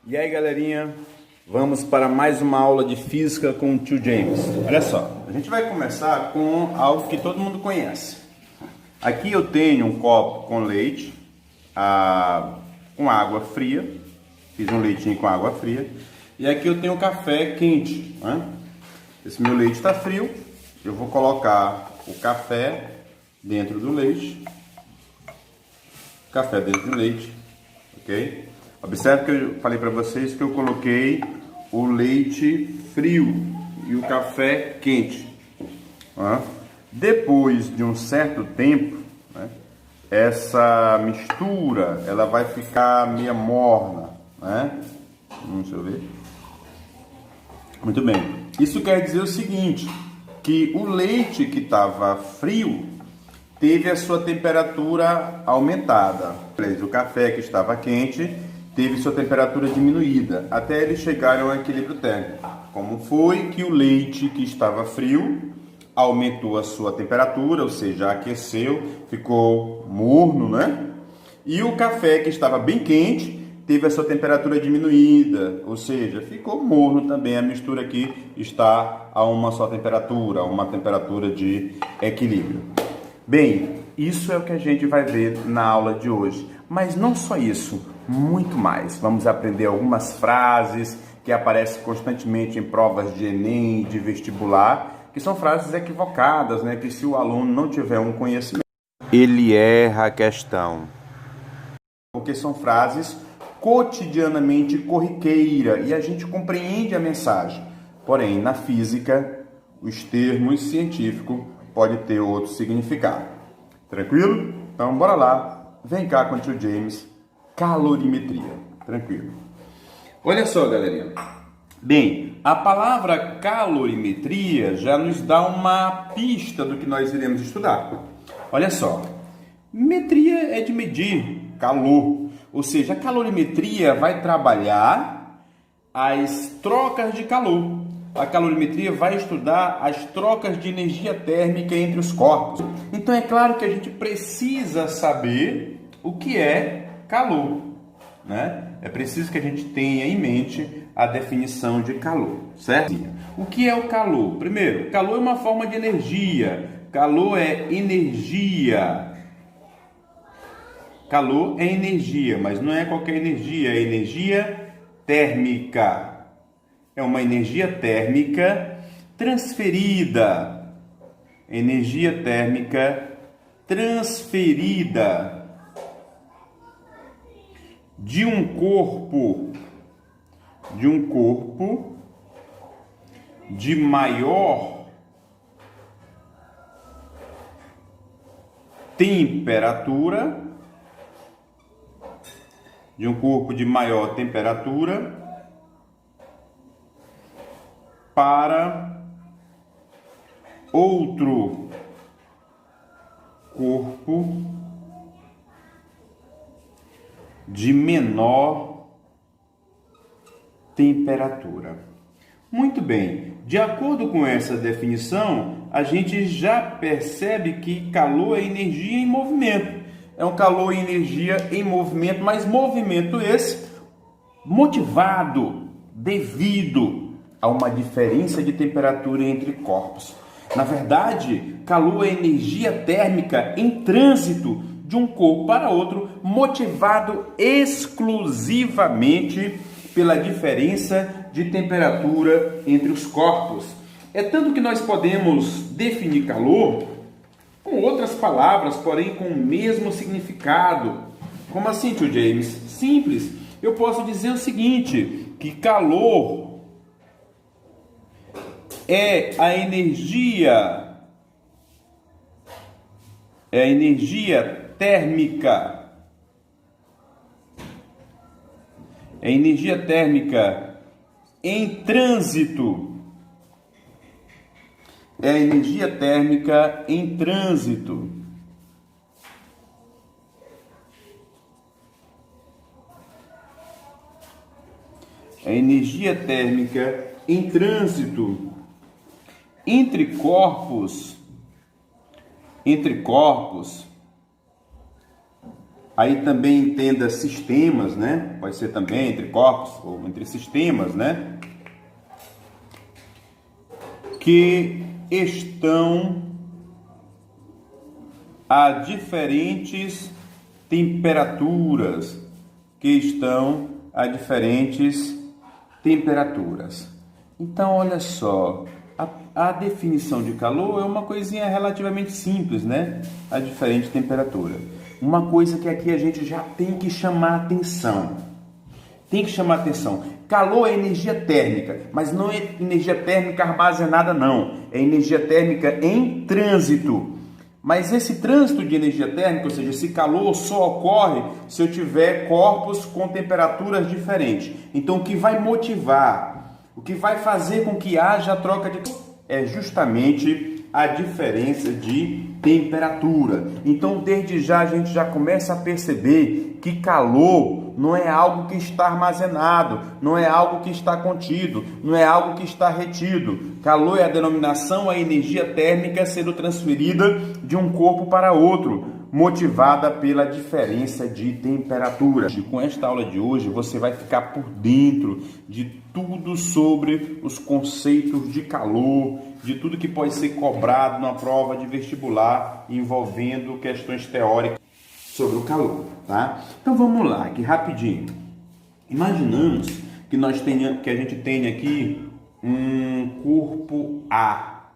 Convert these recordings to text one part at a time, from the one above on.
E aí, galerinha, vamos para mais uma aula de física com o tio James. Olha só, a gente vai começar com algo que todo mundo conhece. Aqui eu tenho um copo com leite, com água fria. Fiz um leitinho com água fria. E aqui eu tenho um café quente, né? Esse meu leite está frio. Eu vou colocar o café dentro do leite. Café dentro do leite, ok? Observe que eu falei para vocês que eu coloquei o leite frio e o café quente. Depois de um certo tempo, né, essa mistura ela vai ficar meio morna, né? Deixa eu ver. Muito bem. Isso quer dizer o seguinte, que o leite que estava frio teve a sua temperatura aumentada. O café que estava quente teve sua temperatura diminuída, até eles chegarem ao equilíbrio térmico. Como foi que o leite que estava frio aumentou a sua temperatura, ou seja, aqueceu, ficou morno, né? E o café que estava bem quente teve a sua temperatura diminuída, ou seja, ficou morno também. A mistura aqui está a uma só temperatura, uma temperatura de equilíbrio. Bem, isso é o que a gente vai ver na aula de hoje. Mas não só isso, muito mais. Vamos aprender algumas frases que aparecem constantemente em provas de Enem, de vestibular, que são frases equivocadas, né? Que se o aluno não tiver um conhecimento, ele erra a questão. Porque são frases cotidianamente corriqueira e a gente compreende a mensagem. Porém, na física, os termos científicos podem ter outro significado. Tranquilo? Então, bora lá. Vem cá com o tio James. Calorimetria. Tranquilo. Olha só, galerinha. Bem, a palavra calorimetria já nos dá uma pista do que nós iremos estudar. Olha só. Metria é de medir calor. Ou seja, a calorimetria vai trabalhar as trocas de calor. A calorimetria vai estudar as trocas de energia térmica entre os corpos. Então é claro que a gente precisa saber o que é calor, né? É preciso que a gente tenha em mente a definição de calor, certo? O que é o calor? Primeiro, calor é uma forma de energia. Calor é energia. Calor é energia, mas não é qualquer energia, é energia térmica. É uma energia térmica transferida. Energia térmica transferida de um corpo de maior temperatura, para outro corpo de menor temperatura. Muito bem, de acordo com essa definição, a gente já percebe que calor é energia em movimento. É um calor e energia em movimento, mas movimento esse motivado devido a uma diferença de temperatura entre corpos. Na verdade, calor é energia térmica em trânsito de um corpo para outro, motivado exclusivamente pela diferença de temperatura entre os corpos. É tanto que nós podemos definir calor com outras palavras, porém com o mesmo significado. Como assim, tio James? Simples. Eu posso dizer o seguinte, que calor é a energia térmica. É energia térmica em trânsito. É a energia térmica em trânsito. É energia térmica em trânsito entre corpos Aí também entenda sistemas, né? Pode ser também entre corpos ou entre sistemas, né? Que estão a diferentes temperaturas. Então, olha só, a definição de calor é uma coisinha relativamente simples, né? A diferente temperatura. Uma coisa que aqui a gente já tem que chamar atenção. Calor é energia térmica, mas não é energia térmica armazenada, não. É energia térmica em trânsito. Mas esse trânsito de energia térmica, ou seja, esse calor só ocorre se eu tiver corpos com temperaturas diferentes. Então, o que vai motivar, o que vai fazer com que haja a troca de é justamente a diferença de temperatura. Então, desde já a gente já começa a perceber que calor não é algo que está armazenado, não é algo que está contido, não é algo que está retido. Calor é a denominação à energia térmica sendo transferida de um corpo para outro, motivada pela diferença de temperatura. E com esta aula de hoje você vai ficar por dentro de tudo sobre os conceitos de calor, de tudo que pode ser cobrado na prova de vestibular envolvendo questões teóricas sobre o calor, tá? Então vamos lá, aqui rapidinho. Imaginamos que a gente tenha aqui um corpo A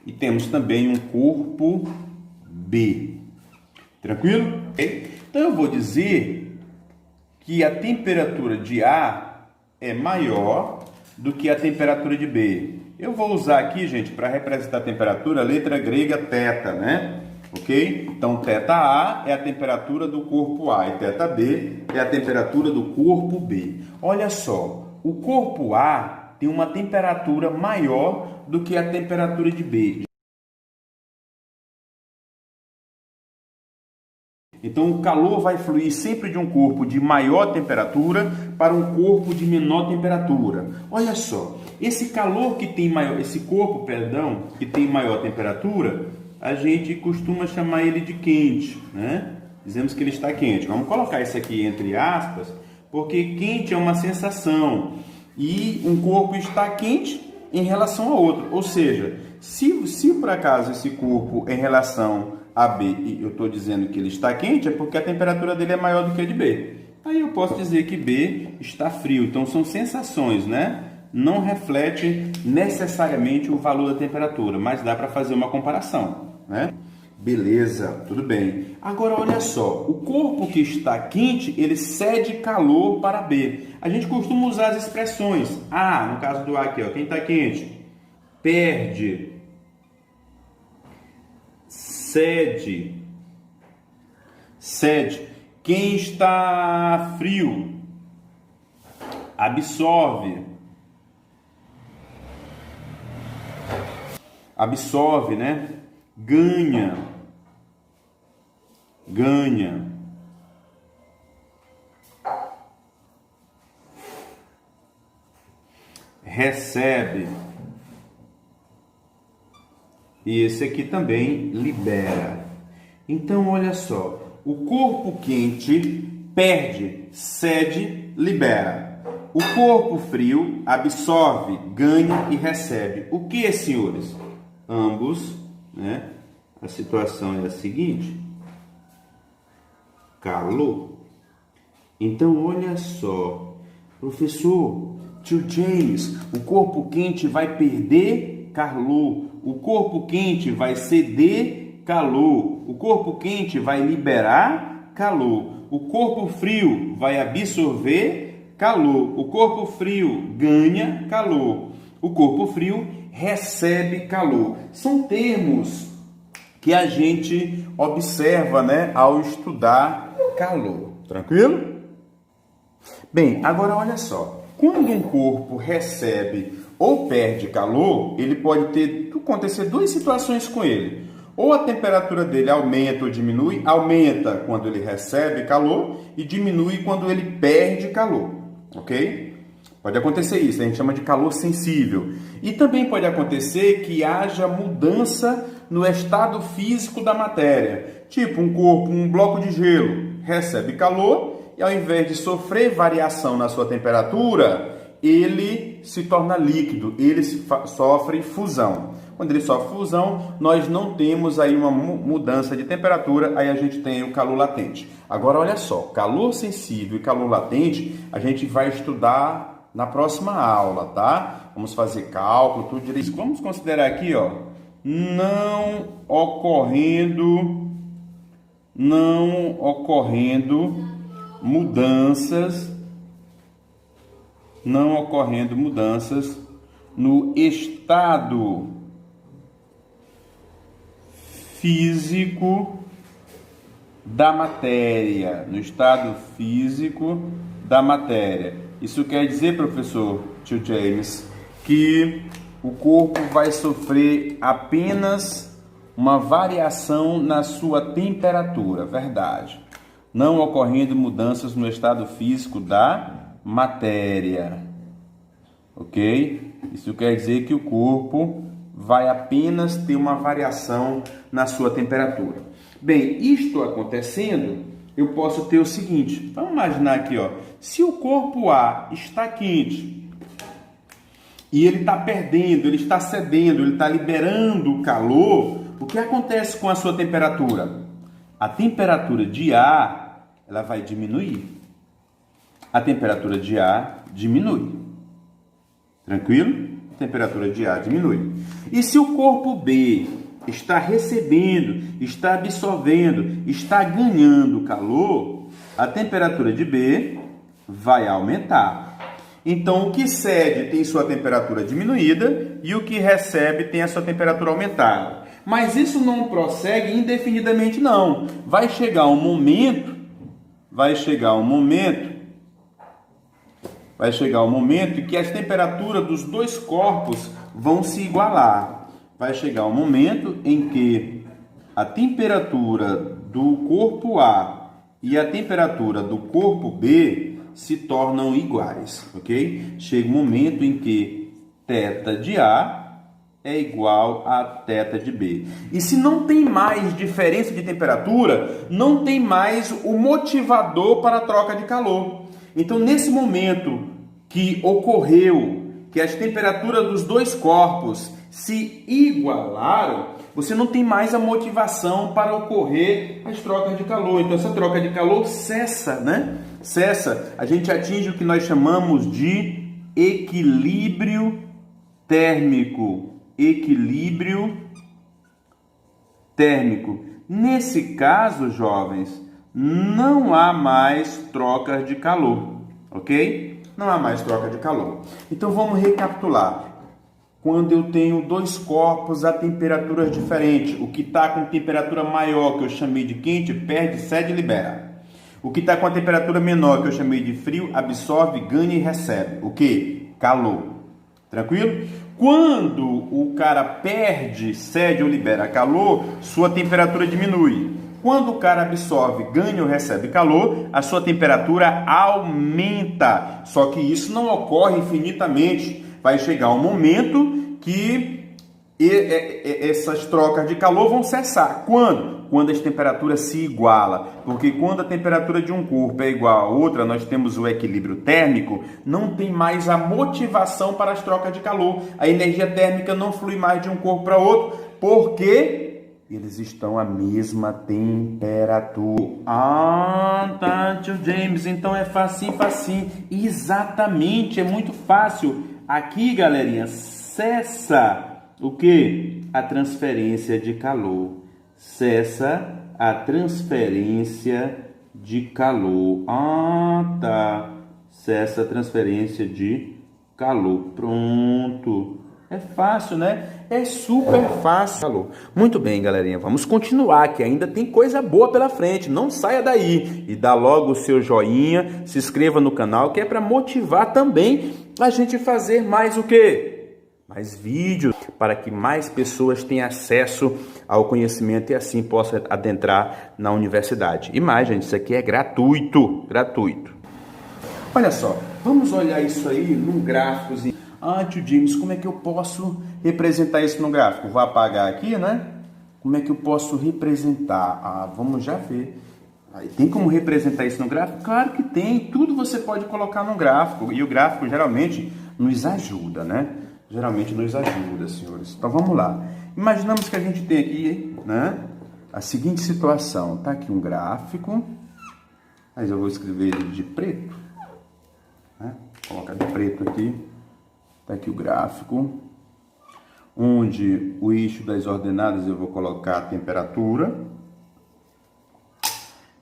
e temos também um corpo B. Tranquilo? Então eu vou dizer que a temperatura de A é maior do que a temperatura de B. Eu vou usar aqui, gente, para representar a temperatura, a letra grega θ, né? Ok? Então, θA é a temperatura do corpo A e θB é a temperatura do corpo B. Olha só, o corpo A tem uma temperatura maior do que a temperatura de B. Então, o calor vai fluir sempre de um corpo de maior temperatura para um corpo de menor temperatura. Olha só, esse corpo, que tem maior temperatura, a gente costuma chamar ele de quente, né? Dizemos que ele está quente. Vamos colocar isso aqui entre aspas, porque quente é uma sensação e um corpo está quente em relação ao outro. Ou seja, se por acaso esse corpo em relação a B, e eu estou dizendo que ele está quente, é porque a temperatura dele é maior do que a de B. Aí eu posso dizer que B está frio. Então são sensações, né? Não reflete necessariamente o valor da temperatura, mas dá para fazer uma comparação, né? Beleza, tudo bem. Agora olha só, o corpo que está quente, ele cede calor para B. A gente costuma usar as expressões. A, no caso do A aqui, ó, quem está quente, perde, cede. Quem está frio, absorve. Absorve, né? Ganha. Recebe. E esse aqui também libera. Então, olha só. O corpo quente perde, cede, libera. O corpo frio absorve, ganha e recebe. O que, senhores? Ambos, né? A situação é a seguinte: calor. Então, olha só, professor, tio James, o corpo quente vai perder calor, o corpo quente vai ceder calor, o corpo quente vai liberar calor, o corpo frio vai absorver calor, o corpo frio ganha calor, o corpo frio recebe calor. São termos que a gente observa, né, ao estudar calor. Tranquilo? Bem, agora olha só. Quando um corpo recebe ou perde calor, ele pode acontecer duas situações com ele. Ou a temperatura dele aumenta ou diminui, aumenta quando ele recebe calor e diminui quando ele perde calor, ok? Pode acontecer isso, a gente chama de calor sensível. E também pode acontecer que haja mudança no estado físico da matéria. Tipo um bloco de gelo recebe calor e ao invés de sofrer variação na sua temperatura, ele se torna líquido, ele sofre fusão. Quando ele sofre fusão, nós não temos aí uma mudança de temperatura, aí a gente tem o calor latente. Agora, olha só, calor sensível e calor latente, a gente vai estudar na próxima aula, tá? Vamos fazer cálculo, tudo direito. Vamos considerar aqui, ó, não ocorrendo mudanças no estado físico da matéria, Isso quer dizer, professor Tio James, que o corpo vai sofrer apenas uma variação na sua temperatura, verdade. Não ocorrendo mudanças no estado físico da matéria, ok? Isso quer dizer que o corpo vai apenas ter uma variação na sua temperatura. Bem, isto acontecendo, eu posso ter o seguinte, vamos imaginar aqui, ó, se o corpo A está quente e ele está perdendo, ele está cedendo, ele está liberando calor, o que acontece com a sua temperatura? A temperatura de A, ela vai diminuir. A temperatura de A diminui. Tranquilo? A temperatura de A diminui. E se o corpo B está recebendo, está absorvendo, está ganhando calor, a temperatura de B vai aumentar. Então, o que cede tem sua temperatura diminuída e o que recebe tem a sua temperatura aumentada. Mas isso não prossegue indefinidamente, não. Vai chegar um momento em que as temperaturas dos dois corpos vão se igualar. Vai chegar um momento em que a temperatura do corpo A e a temperatura do corpo B se tornam iguais, ok? Chega um momento em que θ de A é igual a θ de B. E se não tem mais diferença de temperatura, não tem mais o motivador para a troca de calor. Então, nesse momento que ocorreu que as temperaturas dos dois corpos se igualaram, você não tem mais a motivação para ocorrer as trocas de calor. Então, essa troca de calor cessa, né? Cessa. A gente atinge o que nós chamamos de equilíbrio térmico. Nesse caso, jovens, não há mais trocas de calor, ok? Não há mais troca de calor. Então, vamos recapitular. Quando eu tenho dois corpos a temperaturas diferentes, o que está com temperatura maior, que eu chamei de quente, perde, cede e libera. O que está com a temperatura menor, que eu chamei de frio, absorve, ganha e recebe. O que? Calor. Tranquilo? Quando o cara perde, cede ou libera calor, sua temperatura diminui. Quando o cara absorve, ganha ou recebe calor, a sua temperatura aumenta. Só que isso não ocorre infinitamente. Vai chegar um momento que essas trocas de calor vão cessar. Quando? Quando as temperaturas se igualam. Porque quando a temperatura de um corpo é igual a outra, nós temos o equilíbrio térmico, não tem mais a motivação para as trocas de calor. A energia térmica não flui mais de um corpo para outro, porque eles estão à mesma temperatura. Ah, tá, tio James, então é facinho. Exatamente, é muito fácil. Aqui, galerinha, cessa o quê? A transferência de calor. Cessa a transferência de calor. Ah, tá. Cessa a transferência de calor. Pronto. É fácil, né? É super fácil. Muito bem, galerinha. Vamos continuar, que ainda tem coisa boa pela frente. Não saia daí. E dá logo o seu joinha. Se inscreva no canal, que é para motivar também a gente fazer mais o quê? Mais vídeos, para que mais pessoas tenham acesso ao conhecimento e assim possam adentrar na universidade. E mais, gente, isso aqui é gratuito. Olha só, vamos olhar isso aí num gráficozinho. Ah, tio James, como é que eu posso representar isso no gráfico? Vou apagar aqui, né? Como é que eu posso representar? Ah, vamos já ver. Aí tem como representar isso no gráfico? Claro que tem, tudo você pode colocar no gráfico, e o gráfico geralmente nos ajuda, né? Geralmente nos ajuda, senhores. Então vamos lá. Imaginamos que a gente tem aqui, né, a seguinte situação. Tá aqui um gráfico, mas eu vou escrever ele de preto, né? Vou colocar de preto aqui. Tá aqui o gráfico, onde o eixo das ordenadas eu vou colocar a temperatura,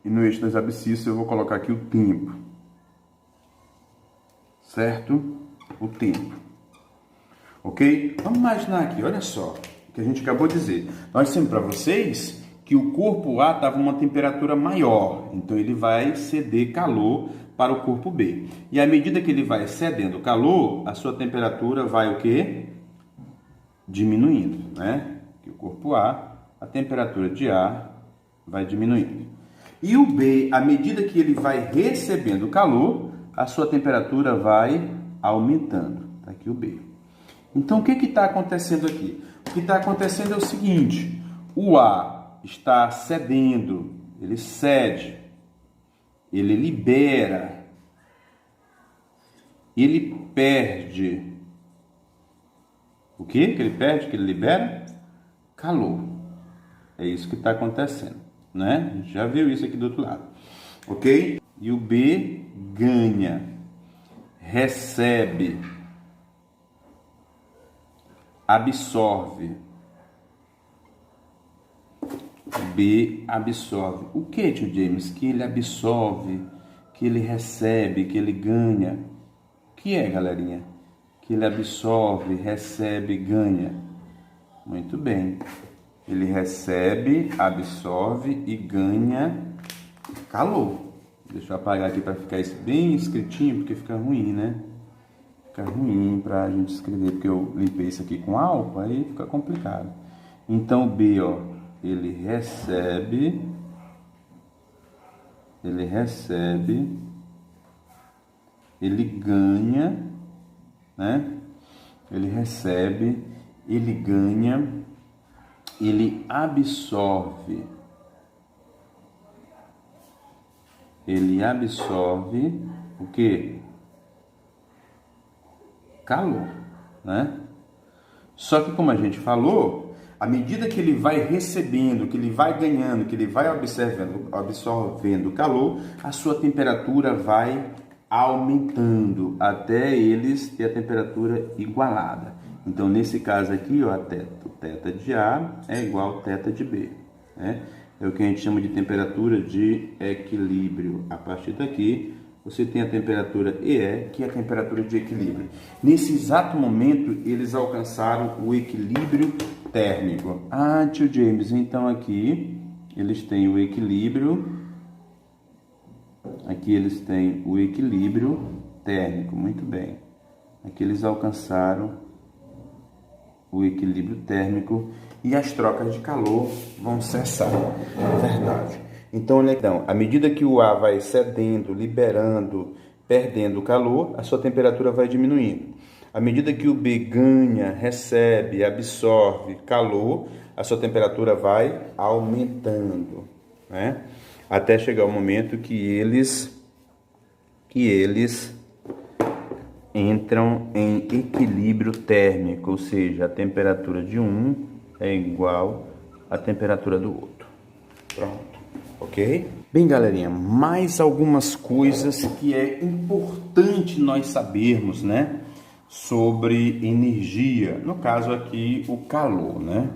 e no eixo das abscissas eu vou colocar aqui o tempo, certo? O tempo, ok? Vamos imaginar aqui, olha só, o que a gente acabou de dizer. Nós dissemos para vocês que o corpo A estava uma temperatura maior, então ele vai ceder calor para o corpo B. E à medida que ele vai cedendo calor, a sua temperatura vai o quê? Diminuindo, né? Que o corpo A, a temperatura de A vai diminuindo. E o B, à medida que ele vai recebendo calor, a sua temperatura vai aumentando. Tá aqui o B. Então, o que está acontecendo aqui? O que está acontecendo é o seguinte: o A está cedendo, ele cede, ele libera, ele perde. O que ele perde, que ele libera? Calor. É isso que está acontecendo, né? A gente já viu isso aqui do outro lado, ok? E o B ganha, recebe, absorve. B absorve. O que, tio James? Que ele absorve, que ele recebe, que ele ganha. O que é, galerinha? Que ele absorve, recebe, ganha. Muito bem. Ele recebe, absorve e ganha calor. Deixa eu apagar aqui para ficar isso bem escritinho, porque fica ruim, né? Fica ruim para a gente escrever, porque eu limpei isso aqui com álcool, aí fica complicado. Então, o B, ó, ele recebe, ele ganha, né? Ele recebe, ele ganha, ele absorve, o quê? Calor, né? Só que, como a gente falou, à medida que ele vai recebendo, que ele vai ganhando, que ele vai absorvendo calor, a sua temperatura vai aumentando até eles ter a temperatura igualada. Então, nesse caso aqui, ó, o θ de A é igual ao θ de B, né? É o que a gente chama de temperatura de equilíbrio. A partir daqui, você tem a temperatura EE, que é a temperatura de equilíbrio. Nesse exato momento, eles alcançaram o equilíbrio térmico. Ah, tio James, então aqui eles têm o equilíbrio. Aqui eles têm o equilíbrio térmico. Muito bem. Aqui eles alcançaram o equilíbrio térmico e as trocas de calor vão cessar. Verdade. Então, à medida que o A vai cedendo, liberando, perdendo calor, a sua temperatura vai diminuindo. À medida que o B ganha, recebe, absorve calor, a sua temperatura vai aumentando, né? Até chegar o momento que eles entram em equilíbrio térmico, ou seja, a temperatura de um é igual à temperatura do outro. Pronto. Ok? Bem, galerinha, mais algumas coisas que é importante nós sabermos, né, sobre energia. No caso aqui, o calor, né?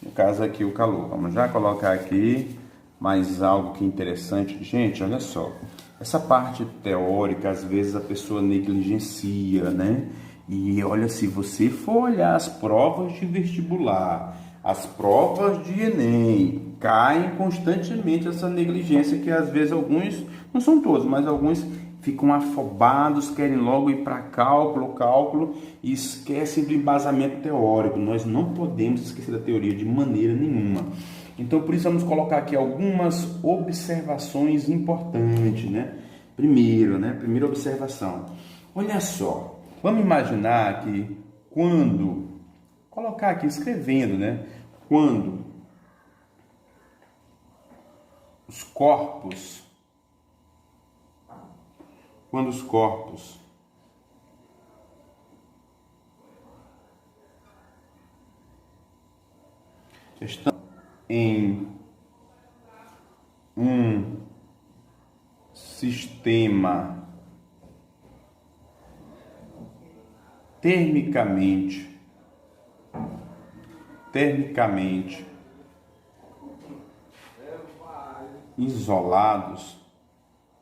No caso aqui, o calor. Vamos já colocar aqui mais algo que é interessante. Gente, olha só. Essa parte teórica, às vezes a pessoa negligencia, né? E olha, se você for olhar as provas de vestibular, as provas de Enem, caem constantemente essa negligência que às vezes alguns, não são todos, mas alguns ficam afobados, querem logo ir para cálculo e esquecem do embasamento teórico. Nós não podemos esquecer da teoria de maneira nenhuma. Então, por isso, vamos colocar aqui algumas observações importantes, né? Primeira observação. Olha só, vamos imaginar que colocar aqui escrevendo, né? Quando os corpos quando os corpos estão em um sistema termicamente isolados.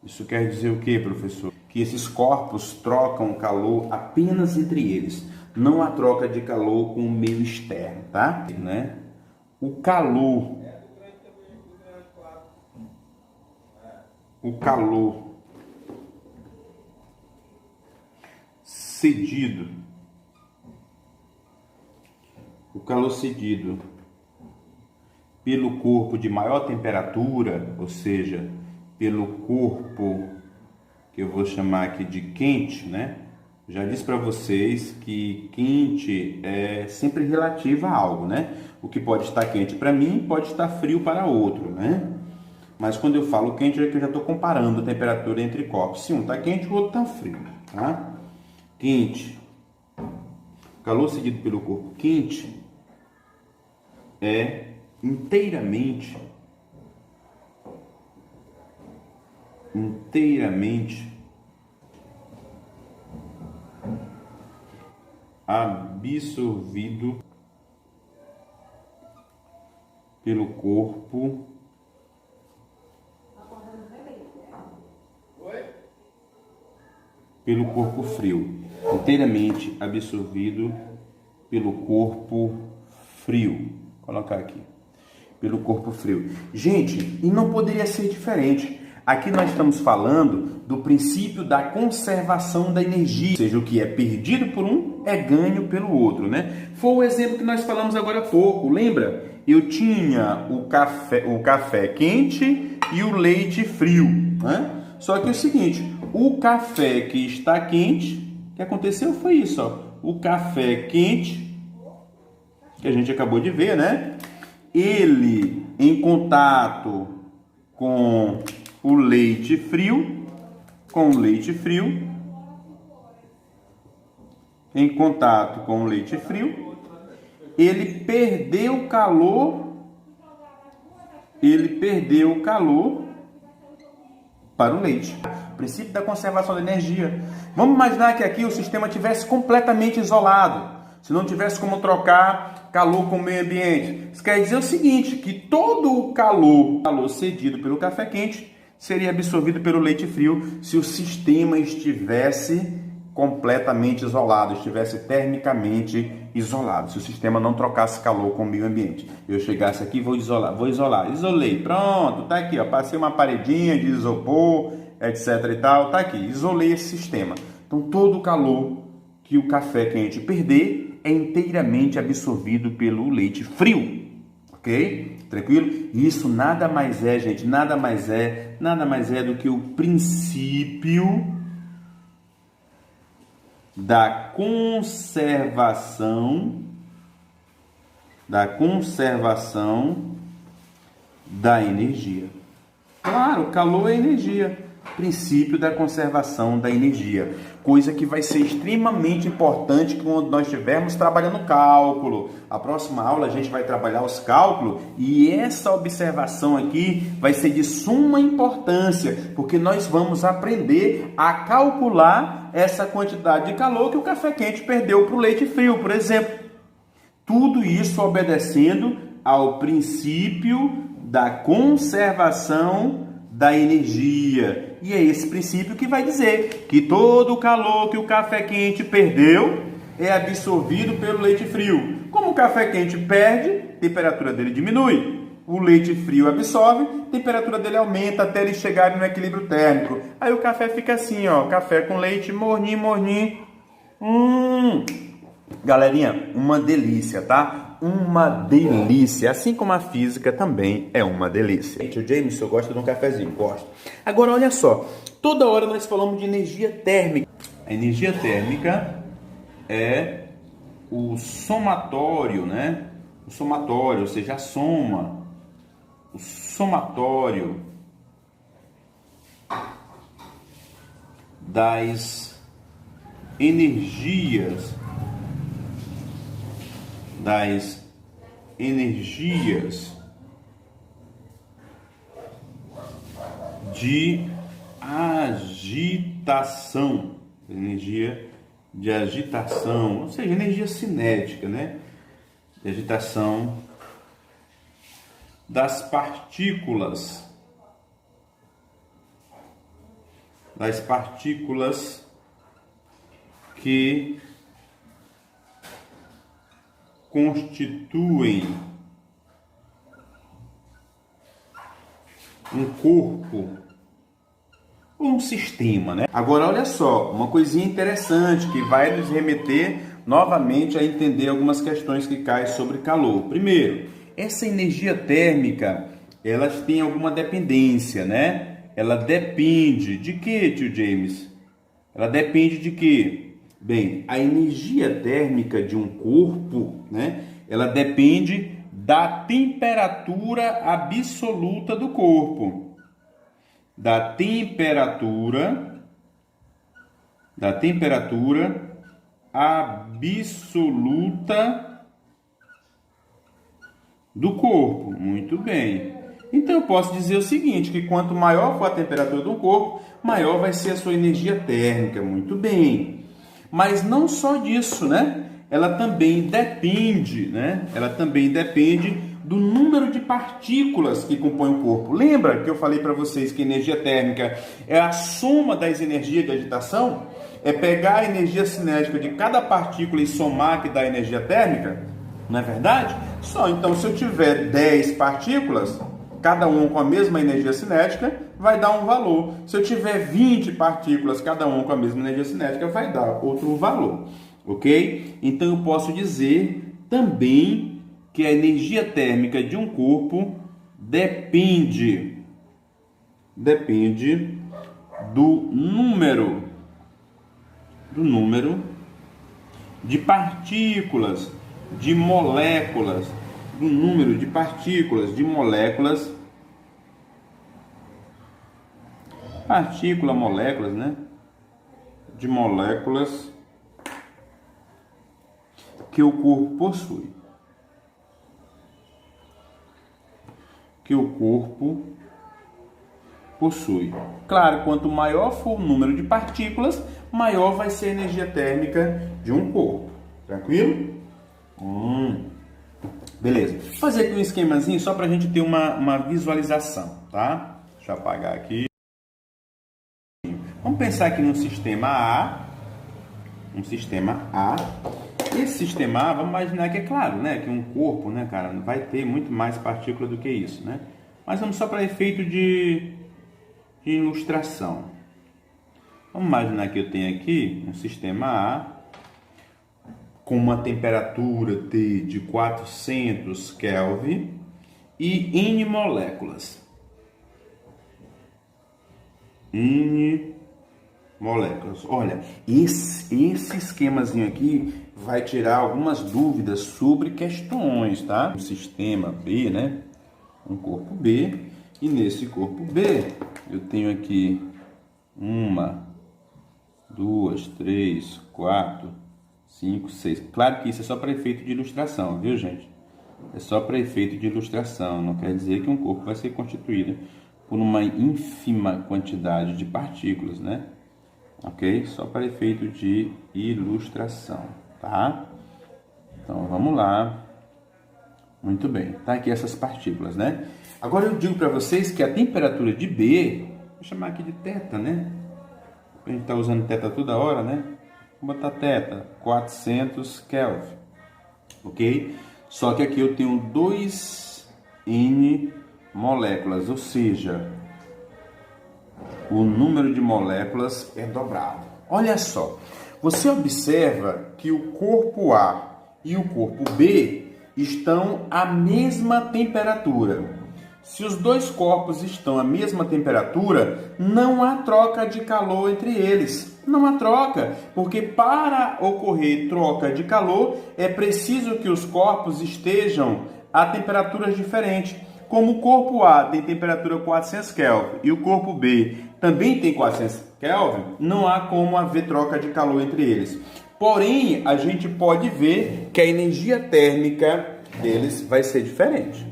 Isso quer dizer o que, professor? Que esses corpos trocam calor apenas entre eles, não há troca de calor com o meio externo, tá? Né? O calor cedido pelo corpo de maior temperatura, ou seja, pelo corpo que eu vou chamar aqui de quente, né? Já disse para vocês que quente é sempre relativo a algo, né? O que pode estar quente para mim pode estar frio para outro, né? Mas quando eu falo quente é que eu já estou comparando a temperatura entre corpos. Se um está quente, o outro está frio, tá? Quente, calor cedido pelo corpo quente é inteiramente absorvido pelo corpo frio, inteiramente absorvido pelo corpo frio. Vou colocar aqui, pelo corpo frio. Gente, e não poderia ser diferente. Aqui nós estamos falando do princípio da conservação da energia, ou seja, o que é perdido por um é ganho pelo outro, né? Foi o exemplo que nós falamos agora há pouco, lembra? Eu tinha o café quente e o leite frio, né? Só que é o seguinte, o café que está quente, o que aconteceu foi isso, ó. O café quente, que a gente acabou de ver, né? Ele em contato com o leite frio, ele perdeu o calor para o leite. Princípio da conservação da energia. Vamos imaginar que aqui o sistema tivesse completamente isolado, se não tivesse como trocar calor com o meio ambiente. Isso quer dizer o seguinte, que todo o calor cedido pelo café quente seria absorvido pelo leite frio se o sistema estivesse completamente isolado, estivesse termicamente isolado, se o sistema não trocasse calor com o meio ambiente. Eu chegasse aqui, vou isolar, isolei, pronto, tá aqui, ó, passei uma paredinha de isopor, etc e tal, tá aqui, isolei esse sistema. Então todo o calor que o café quente perder é inteiramente absorvido pelo leite frio, ok? Tranquilo? Isso nada mais é, gente, nada mais é do que o princípio da conservação da energia. Claro, calor é energia. Princípio da conservação da energia. Coisa que vai ser extremamente importante quando nós estivermos trabalhando cálculo. A próxima aula a gente vai trabalhar os cálculos e essa observação aqui vai ser de suma importância, porque nós vamos aprender a calcular essa quantidade de calor que o café quente perdeu para o leite frio, por exemplo. Tudo isso obedecendo ao princípio da conservação da energia. E é esse princípio que vai dizer que todo o calor que o café quente perdeu é absorvido pelo leite frio. Como o café quente perde, a temperatura dele diminui. O leite frio absorve, a temperatura dele aumenta até ele chegar no equilíbrio térmico. Aí o café fica assim, ó, café com leite, morninho. Galerinha, uma delícia, tá? Uma delícia, assim como a física também é uma delícia. Gente, o James, eu gosto de um cafezinho, gosto. Agora, olha só, toda hora nós falamos de energia térmica. A energia térmica é o somatório, né? O somatório, ou seja, a soma. O somatório das energias de agitação, energia de agitação, ou seja, energia cinética, né? De agitação das partículas que constituem um corpo ou um sistema, né? Agora, olha só, uma coisinha interessante que vai nos remeter novamente a entender algumas questões que caem sobre calor. Primeiro, essa energia térmica, elas têm alguma dependência, né? Ela depende de quê, tio James? Ela depende de quê? Bem, a energia térmica de um corpo, né? Ela depende da temperatura absoluta do corpo. Da temperatura absoluta do corpo. Muito bem. Então eu posso dizer o seguinte, que quanto maior for a temperatura do corpo, maior vai ser a sua energia térmica. Muito bem. Mas não só disso, né? Ela também depende, do número de partículas que compõem o corpo. Lembra que eu falei para vocês que energia térmica é a soma das energias de agitação? É pegar a energia cinética de cada partícula e somar que dá energia térmica? Não é verdade? Então, se eu tiver 10 partículas, cada uma com a mesma energia cinética, vai dar um valor. Se eu tiver 20 partículas, cada uma com a mesma energia cinética, vai dar outro valor. Ok? Então, eu posso dizer também que a energia térmica de um corpo depende do número de partículas, de moléculas, moléculas, né? De moléculas que o corpo possui. Claro, quanto maior for o número de partículas, maior vai ser a energia térmica de um corpo. Tranquilo? Beleza. Vou fazer aqui um esquemazinho só para a gente ter uma visualização, tá? Deixa eu apagar aqui. Vamos pensar aqui num sistema A. Esse sistema A, vamos imaginar que é claro, né? Que um corpo, né, cara, vai ter muito mais partícula do que isso, né? Mas vamos só para efeito de ilustração. Vamos imaginar que eu tenho aqui um sistema A com uma temperatura T de 400 Kelvin e N moléculas. Olha, esse esquemazinho aqui vai tirar algumas dúvidas sobre questões, tá? Um sistema B, né? Um corpo B. E nesse corpo B, eu tenho aqui 1, 2, 3, 4, 5, 6. Claro que isso é só para efeito de ilustração, viu, gente? É só para efeito de ilustração. Não quer dizer que um corpo vai ser constituído por uma ínfima quantidade de partículas, né? Ok? Só para efeito de ilustração, tá? Então, vamos lá. Muito bem. Tá aqui essas partículas, né? Agora eu digo para vocês que a temperatura de B, vou chamar aqui de θ, né? A gente está usando θ toda hora, né? Vou botar θ, 400 Kelvin, ok? Só que aqui eu tenho 2N moléculas, ou seja, o número de moléculas é dobrado. Olha só, você observa que o corpo A e o corpo B estão à mesma temperatura. Se os dois corpos estão à mesma temperatura, não há troca de calor entre eles. Não há troca, porque para ocorrer troca de calor, é preciso que os corpos estejam a temperaturas diferentes. Como o corpo A tem temperatura 400 Kelvin e o corpo B também tem 400 Kelvin, não há como haver troca de calor entre eles. Porém, a gente pode ver que a energia térmica deles vai ser diferente.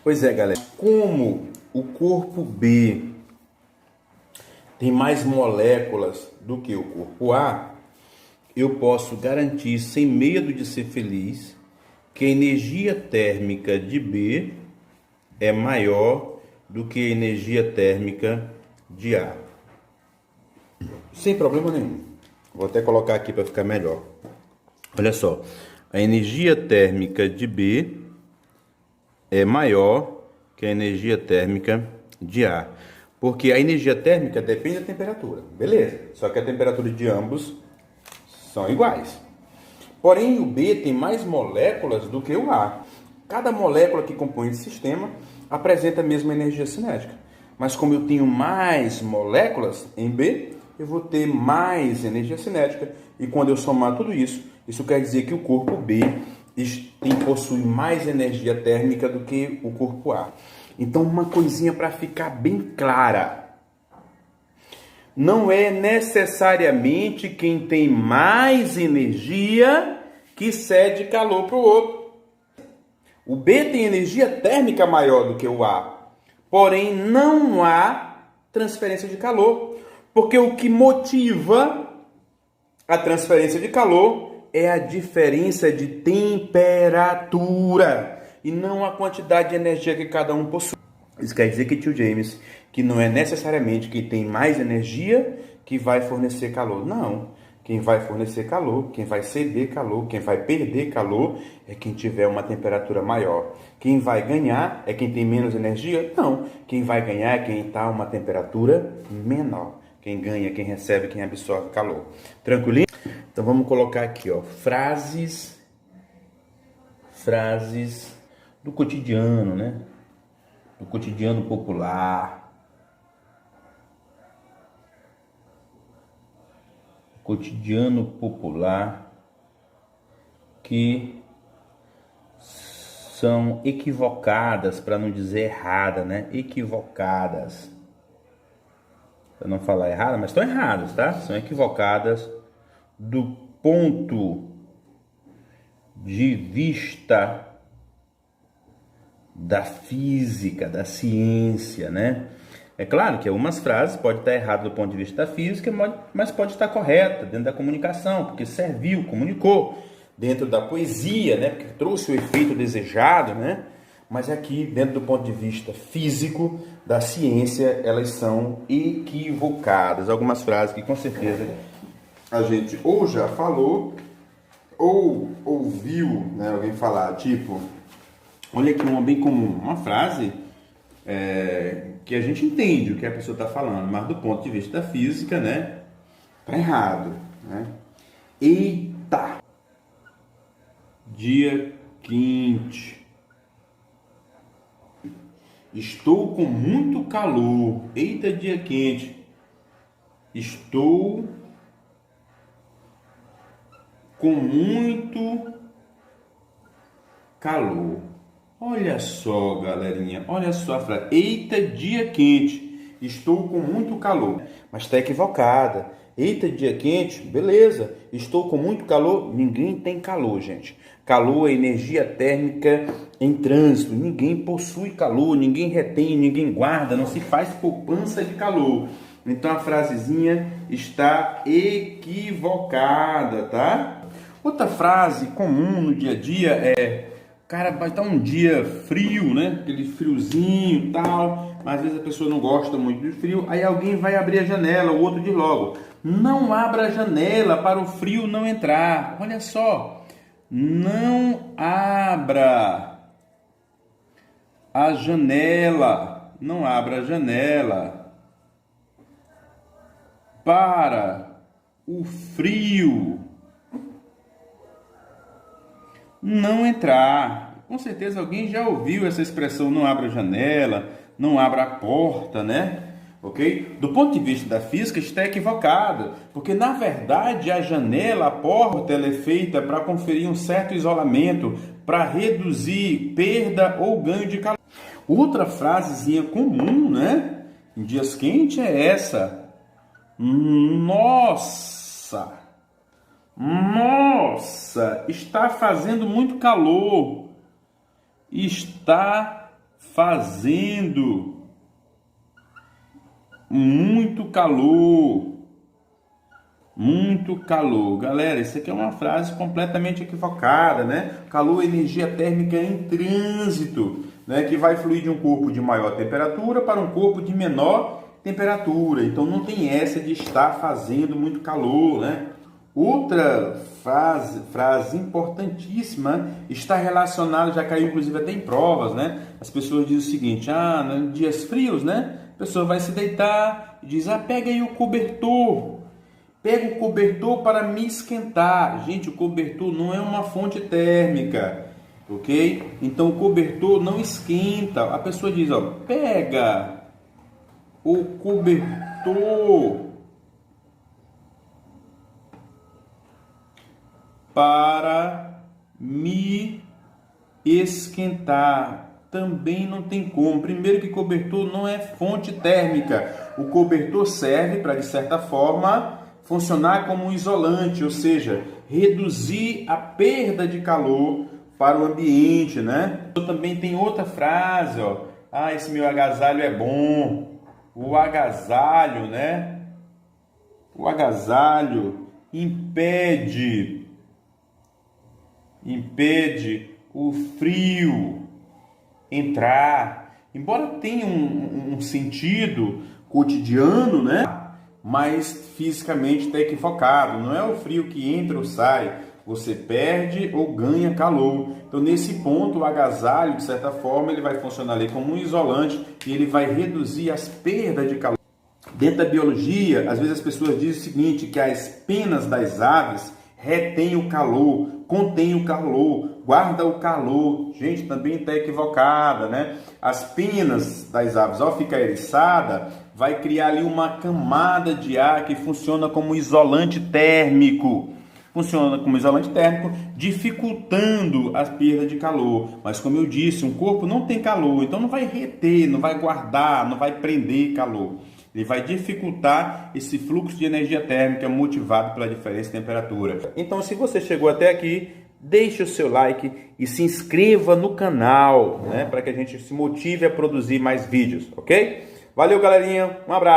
Pois é, galera. Como o corpo B tem mais moléculas do que o corpo A, eu posso garantir, sem medo de ser feliz, que a energia térmica de B é maior do que a energia térmica de A. Sem problema nenhum. Vou até colocar aqui para ficar melhor. Olha só, a energia térmica de B é maior que a energia térmica de A. Porque a energia térmica depende da temperatura, beleza? Só que a temperatura de ambos são iguais. Porém, o B tem mais moléculas do que o A. Cada molécula que compõe esse sistema apresenta a mesma energia cinética. Mas como eu tenho mais moléculas em B, eu vou ter mais energia cinética. E quando eu somar tudo isso, isso quer dizer que o corpo B possui mais energia térmica do que o corpo A. Então, uma coisinha para ficar bem clara. Não é necessariamente quem tem mais energia que cede calor para o outro. O B tem energia térmica maior do que o A. Porém, não há transferência de calor. Porque o que motiva a transferência de calor é a diferença de temperatura e não a quantidade de energia que cada um possui. Isso quer dizer que, tio James, que não é necessariamente quem tem mais energia que vai fornecer calor. Não. Quem vai fornecer calor, quem vai ceder calor, quem vai perder calor é quem tiver uma temperatura maior. Quem vai ganhar é quem tem menos energia? Não. Quem vai ganhar é quem está a uma temperatura menor. Quem ganha, quem recebe, quem absorve calor. Tranquilinho? Então vamos colocar aqui, ó, frases do cotidiano, né? Do cotidiano popular. Cotidiano popular que são equivocadas, para não dizer errada, né? Equivocadas. Para não falar errada, mas estão erradas, tá? São equivocadas do ponto de vista da física, da ciência, né? É claro que algumas frases podem estar erradas do ponto de vista da física, mas pode estar correta dentro da comunicação, porque serviu, comunicou. Dentro da poesia, né? Porque trouxe o efeito desejado, né? Mas aqui, dentro do ponto de vista físico, da ciência, elas são equivocadas. Algumas frases que com certeza a gente ou já falou, ou ouviu, né, alguém falar, tipo, olha aqui uma bem comum, uma frase que a gente entende o que a pessoa está falando, mas do ponto de vista da física, né, tá errado, né? Eita! Dia quente. Estou com muito calor. Eita, dia quente. Estou com muito calor. Olha só, galerinha. Olha só a frase. Eita, dia quente. Estou com muito calor. Mas está equivocada. Eita, dia quente. Beleza. Estou com muito calor. Ninguém tem calor, gente. Calor é energia térmica em trânsito. Ninguém possui calor, ninguém retém, ninguém guarda, não se faz poupança de calor. Então a frasezinha está equivocada, tá? Outra frase comum no dia a dia é: cara, vai estar um dia frio, né? Aquele friozinho e tal, mas às vezes a pessoa não gosta muito de frio, aí alguém vai abrir a janela, o outro diz logo: não abra a janela para o frio não entrar. Olha só. Não abra a janela, não abra a janela para o frio não entrar. Com certeza alguém já ouviu essa expressão, não abra a janela, não abra a porta, né? Ok? Do ponto de vista da física, está equivocado, porque na verdade a janela, a porta, ela é feita para conferir um certo isolamento, para reduzir perda ou ganho de calor. Outra frasezinha comum, né, em dias quentes é essa: Nossa! Nossa! Está fazendo muito calor. Está fazendo muito calor. Muito calor. Galera, isso aqui é uma frase completamente equivocada, né? Calor é energia térmica em trânsito, né? Que vai fluir de um corpo de maior temperatura para um corpo de menor temperatura. Então não tem essa de estar fazendo muito calor, né? Outra frase importantíssima está relacionada, já caiu inclusive até em provas, né? As pessoas dizem o seguinte: em dias frios, né? A pessoa vai se deitar e diz: pega aí o cobertor. Pega o cobertor para me esquentar. Gente, o cobertor não é uma fonte térmica, ok? Então o cobertor não esquenta. A pessoa diz: pega o cobertor para me esquentar. Também não tem como. Primeiro que cobertor não é fonte térmica. O cobertor serve para, de certa forma, funcionar como um isolante, ou seja, reduzir a perda de calor para o ambiente, né? Também tem outra frase, esse meu agasalho é bom. O agasalho, né? O agasalho impede o frio entrar. Embora tenha um sentido cotidiano, né? Mas fisicamente está equivocado. Não é o frio que entra ou sai, você perde ou ganha calor. Então, nesse ponto, o agasalho, de certa forma, ele vai funcionar ali como um isolante e ele vai reduzir as perdas de calor. Dentro da biologia, às vezes as pessoas dizem o seguinte, que as penas das aves retêm o calor, contém o calor, guarda o calor. Gente, também está equivocada, né? As penas das aves, ao ficar eriçada, vai criar ali uma camada de ar que funciona como isolante térmico. Funciona como isolante térmico, dificultando a perda de calor. Mas como eu disse, um corpo não tem calor, então não vai reter, não vai guardar, não vai prender calor. Ele vai dificultar esse fluxo de energia térmica motivado pela diferença de temperatura. Então, se você chegou até aqui, deixe o seu like e se inscreva no canal, né, para que a gente se motive a produzir mais vídeos, ok? Valeu, galerinha. Um abraço.